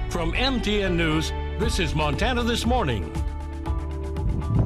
From MTN News, this is Montana This Morning.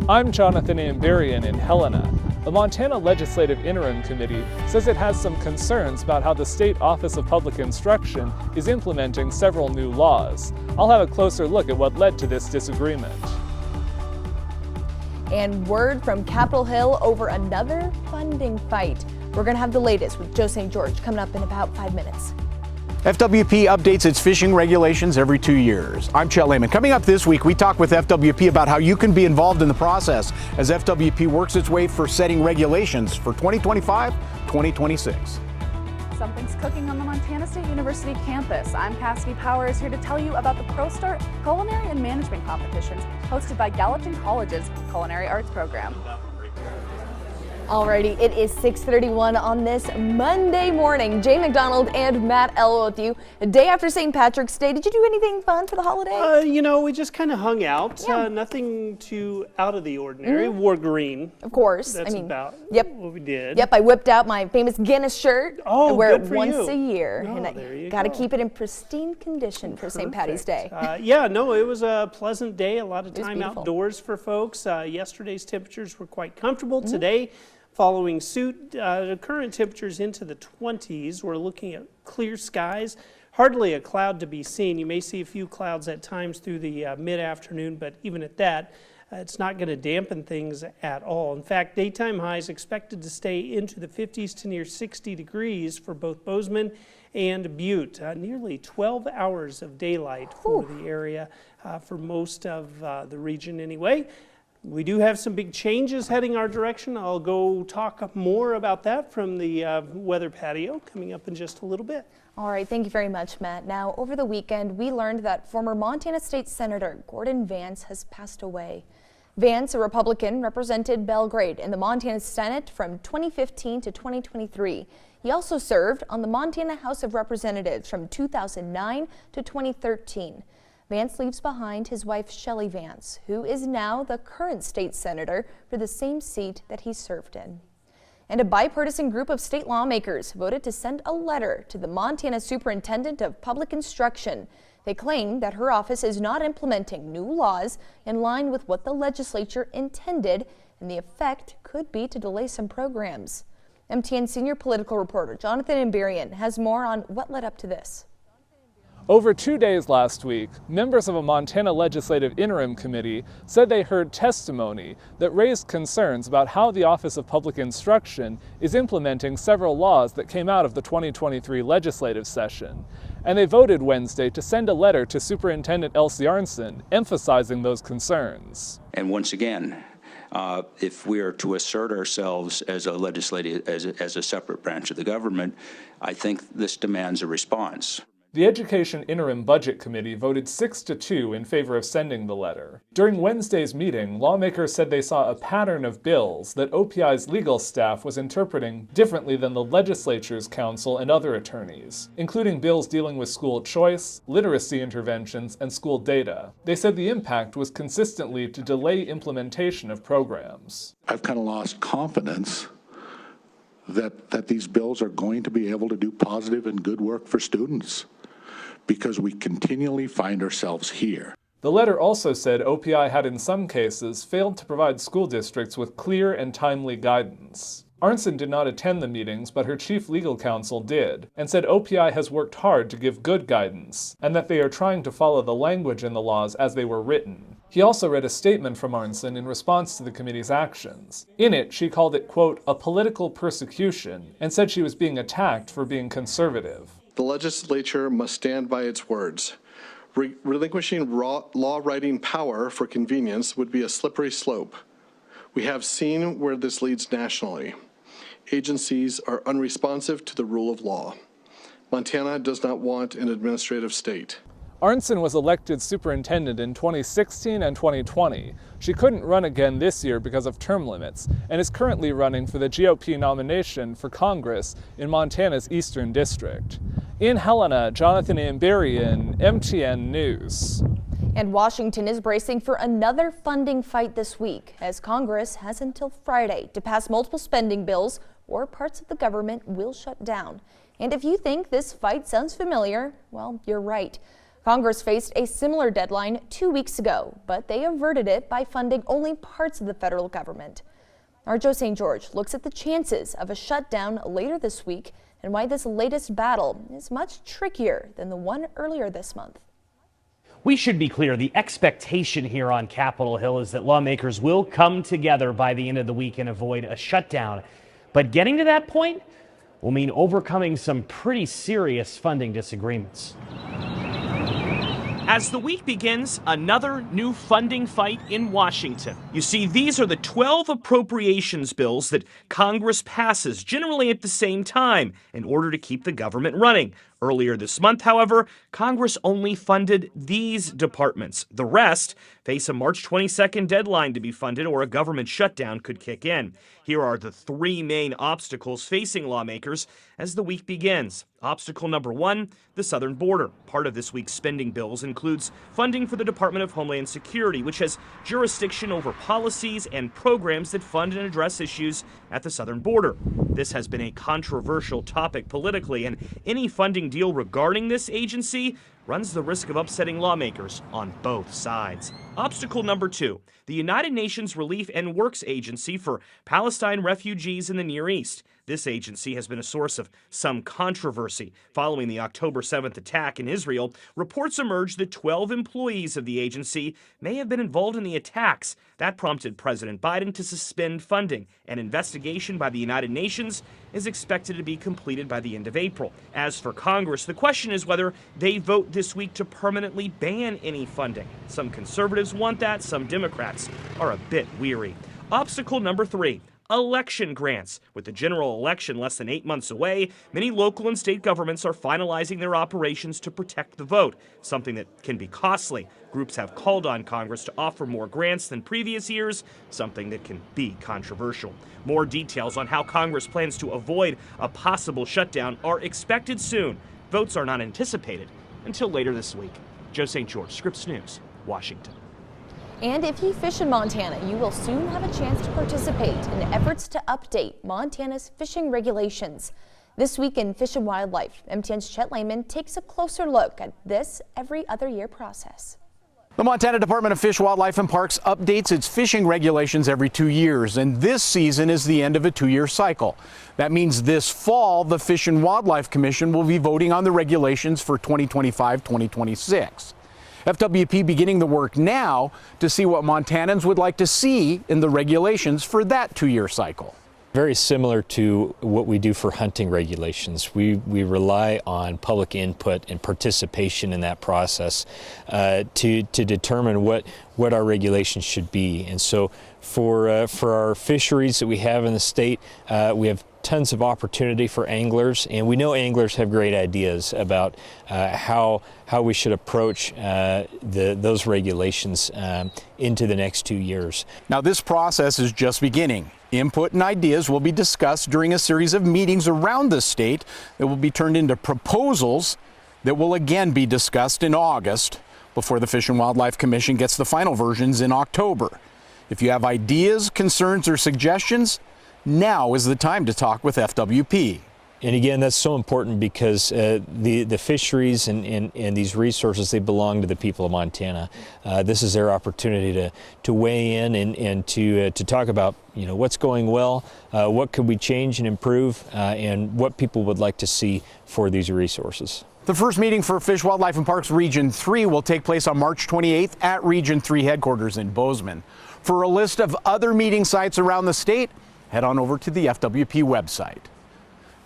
I'm Jonathan Amberian in Helena. The Montana Legislative Interim Committee says it has some concerns about how the State Office of Public Instruction is implementing several new laws. I'll have a closer look at what led to this disagreement. And word from Capitol Hill over another funding fight. We're going to have the latest with Joe St. George coming up in about 5 minutes. FWP updates its fishing regulations every 2 years. I'm Chet Lehman. Coming up this week, we talk with FWP about how you can be involved in the process as FWP works its way for setting regulations for 2025-2026. Something's cooking on the Montana State University campus. I'm Cassidy Powers, here to tell you about the ProStart Culinary and Management competitions hosted by Gallatin College's Culinary Arts program. Alrighty, it is 6:31 on this Monday morning. Jay McDonald and Matt L with you. A day after St. Patrick's Day. Did you do anything fun for the holiday? We just kind of hung out. Yeah. Nothing too out of the ordinary. Wore green. Of course. That's about what we did. Yep, I whipped out my famous Guinness shirt. Oh, I wear good it for once you. a year. Oh, and there you got to go. keep it in pristine condition for St. Patty's Day. It was a pleasant day. A lot of time beautiful. outdoors for folks. Yesterday's temperatures were quite comfortable. Today, following suit, the current temperatures into the 20s. We're looking at clear skies. Hardly a cloud to be seen. You may see a few clouds at times through the mid-afternoon, but even at that, it's not going to dampen things at all. In fact, daytime highs expected to stay into the 50s to near 60 degrees for both Bozeman and Butte. Nearly 12 hours of daylight for the area, for most of the region anyway. We do have some big changes heading our direction. I'll go talk more about that from the weather patio coming up in just a little bit. All right, thank you very much, Matt. Now, over the weekend, we learned that former Montana State Senator Gordon Vance has passed away. Vance, a Republican, represented Belgrade in the Montana Senate from 2015 to 2023. He also served on the Montana House of Representatives from 2009 to 2013. Vance leaves behind his wife, Shelley Vance, who is now the current state senator for the same seat that he served in. And a bipartisan group of state lawmakers voted to send a letter to the Montana Superintendent of Public Instruction. They claim that her office is not implementing new laws in line with what the legislature intended, and the effect could be to delay some programs. MTN senior political reporter Jonathan Amberian has more on what led up to this. Over 2 days last week, members of a Montana Legislative Interim Committee said they heard testimony that raised concerns about how the Office of Public Instruction is implementing several laws that came out of the 2023 legislative session. And they voted Wednesday to send a letter to Superintendent Elsie Arnson emphasizing those concerns. And once again, if we are to assert ourselves as a legislative, as a separate branch of the government, I think this demands a response. The Education Interim Budget Committee voted 6-2 in favor of sending the letter. During Wednesday's meeting, lawmakers said they saw a pattern of bills that OPI's legal staff was interpreting differently than the legislature's counsel and other attorneys, including bills dealing with school choice, literacy interventions, and school data. They said the impact was consistently to delay implementation of programs. I've kind of lost confidence that these bills are going to be able to do positive and good work for students, because we continually find ourselves here. The letter also said OPI had in some cases failed to provide school districts with clear and timely guidance. Arnson did not attend the meetings, but her chief legal counsel did, and said OPI has worked hard to give good guidance, and that they are trying to follow the language in the laws as they were written. He also read a statement from Arnson in response to the committee's actions. In it, she called it, quote, a political persecution, and said she was being attacked for being conservative. The legislature must stand by its words. Relinquishing law writing power for convenience would be a slippery slope. We have seen where this leads nationally. Agencies are unresponsive to the rule of law. Montana does not want an administrative state. Arnson was elected superintendent in 2016 and 2020. She couldn't run again this year because of term limits, and is currently running for the GOP nomination for Congress in Montana's Eastern District. In Helena, Jonathan Amberian, MTN News. And Washington is bracing for another funding fight this week, as Congress has until Friday to pass multiple spending bills or parts of the government will shut down. And if you think this fight sounds familiar, well, you're right. Congress faced a similar deadline 2 weeks ago, but they averted it by funding only parts of the federal government. Our Joe St. George looks at the chances of a shutdown later this week and why this latest battle is much trickier than the one earlier this month. We should be clear, the expectation here on Capitol Hill is that lawmakers will come together by the end of the week and avoid a shutdown. But getting to that point will mean overcoming some pretty serious funding disagreements. As the week begins, another new funding fight in Washington. You see, these are the 12 appropriations bills that Congress passes, generally at the same time, in order to keep the government running. Earlier this month, however, Congress only funded these departments. The rest face a March 22nd deadline to be funded, or a government shutdown could kick in. Here are the three main obstacles facing lawmakers as the week begins. Obstacle number one, the southern border. Part of this week's spending bills includes funding for the Department of Homeland Security, which has jurisdiction over policies and programs that fund and address issues at the southern border. This has been a controversial topic politically, and any funding deal regarding this agency runs the risk of upsetting lawmakers on both sides. Obstacle number two, the United Nations Relief and Works Agency for Palestine refugees in the Near East. This agency has been a source of some controversy. Following the October 7th attack in Israel, reports emerged that 12 employees of the agency may have been involved in the attacks. That prompted President Biden to suspend funding. An investigation by the United Nations is expected to be completed by the end of April. As for Congress, the question is whether they vote this week to permanently ban any funding. Some conservatives want that, some Democrats are a bit weary. Obstacle number three, election grants. With the general election less than 8 months away, many local and state governments are finalizing their operations to protect the vote, something that can be costly. Groups have called on Congress to offer more grants than previous years, something that can be controversial. More details on how Congress plans to avoid a possible shutdown are expected soon. Votes are not anticipated until later this week. Joe St. George, Scripps News, Washington. And if you fish in Montana, you will soon have a chance to participate in efforts to update Montana's fishing regulations. This week in Fish and Wildlife, MTN's Chet Lehman takes a closer look at this every other year process. The Montana Department of Fish, Wildlife and Parks updates its fishing regulations every 2 years, and this season is the end of a 2-year cycle. That means this fall, the Fish and Wildlife Commission will be voting on the regulations for 2025-2026. FWP beginning the work now to see what Montanans would like to see in the regulations for that 2-year cycle. Very similar to what we do for hunting regulations. We rely on public input and participation in that process to determine what our regulations should be. And so for our fisheries that we have in the state, we have tons of opportunity for anglers, and we know anglers have great ideas about how we should approach those regulations into the next 2 years. Now this process is just beginning. Input and ideas will be discussed during a series of meetings around the state that will be turned into proposals that will again be discussed in August before the Fish and Wildlife Commission gets the final versions in October. If you have ideas, concerns, or suggestions, now is the time to talk with FWP. And again, that's so important because the fisheries and these resources, they belong to the people of Montana. This is their opportunity to weigh in and to talk about, you know, what's going well, what could we change and improve, and what people would like to see for these resources. The first meeting for Fish, Wildlife and Parks Region 3 will take place on March 28th at Region 3 headquarters in Bozeman. For a list of other meeting sites around the state, head on over to the FWP website.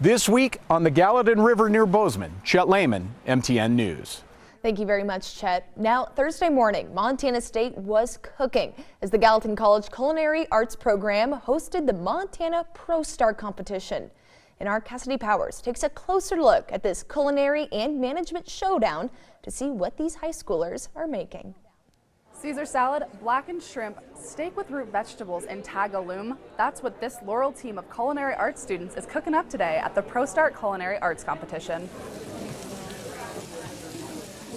This week on the Gallatin River near Bozeman, Chet Lehman, MTN News. Thank you very much, Chet. Now, Thursday morning, Montana State was cooking as the Gallatin College Culinary Arts Program hosted the Montana ProStart competition. And our Cassidy Powers takes a closer look at this culinary and management showdown to see what these high schoolers are making. Caesar salad, blackened shrimp, steak with root vegetables, and tagalum. That's what this Laurel team of culinary arts students is cooking up today at the ProStart Culinary Arts Competition.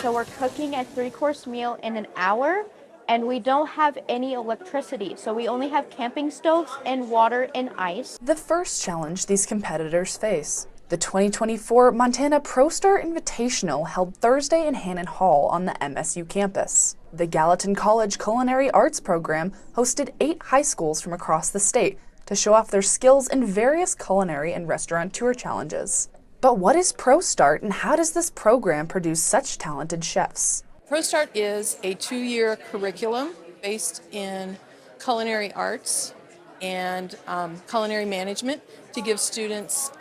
So we're cooking a 3-course meal in an hour, and we don't have any electricity. So we only have camping stoves and water and ice. The first challenge these competitors face: The 2024 Montana ProStart Invitational held Thursday in Hannon Hall on the MSU campus. The Gallatin College Culinary Arts program hosted 8 high schools from across the state to show off their skills in various culinary and restaurateur challenges. But what is ProStart and how does this program produce such talented chefs? ProStart is a 2-year curriculum based in culinary arts and culinary management to give students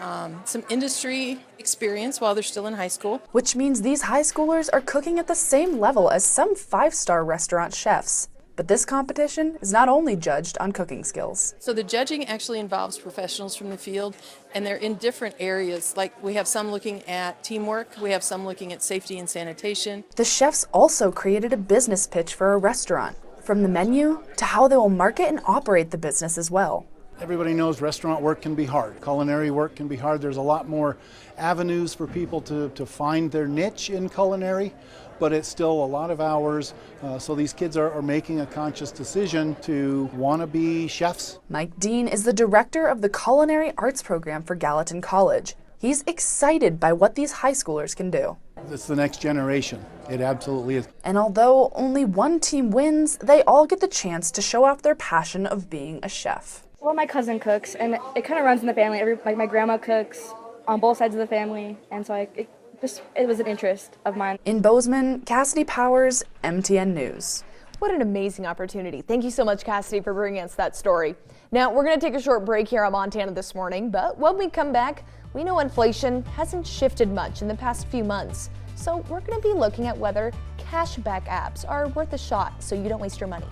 some industry experience while they're still in high school. Which means these high schoolers are cooking at the same level as some 5-star restaurant chefs. But this competition is not only judged on cooking skills. So the judging actually involves professionals from the field, and they're in different areas. Like we have some looking at teamwork, we have some looking at safety and sanitation. The chefs also created a business pitch for a restaurant, from the menu to how they will market and operate the business as well. Everybody knows restaurant work can be hard. Culinary work can be hard. There's a lot more avenues for people to find their niche in culinary, but it's still a lot of hours. So these kids are making a conscious decision to want to be chefs. Mike Dean is the director of the Culinary Arts program for Gallatin College. He's excited by what these high schoolers can do. It's the next generation. It absolutely is. And although only one team wins, they all get the chance to show off their passion of being a chef. Well, my cousin cooks, and it kind of runs in the family. My grandma cooks on both sides of the family, and so it was an interest of mine. In Bozeman, Cassidy Powers, MTN News. What an amazing opportunity. Thank you so much, Cassidy, for bringing us that story. Now, we're going to take a short break here on Montana This Morning, but when we come back, we know inflation hasn't shifted much in the past few months. So we're going to be looking at whether cashback apps are worth a shot so you don't waste your money.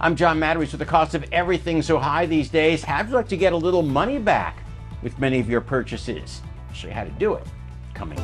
I'm John Matteries. With the cost of everything so high these days, how'd you like to get a little money back with many of your purchases? I'll show you how to do it coming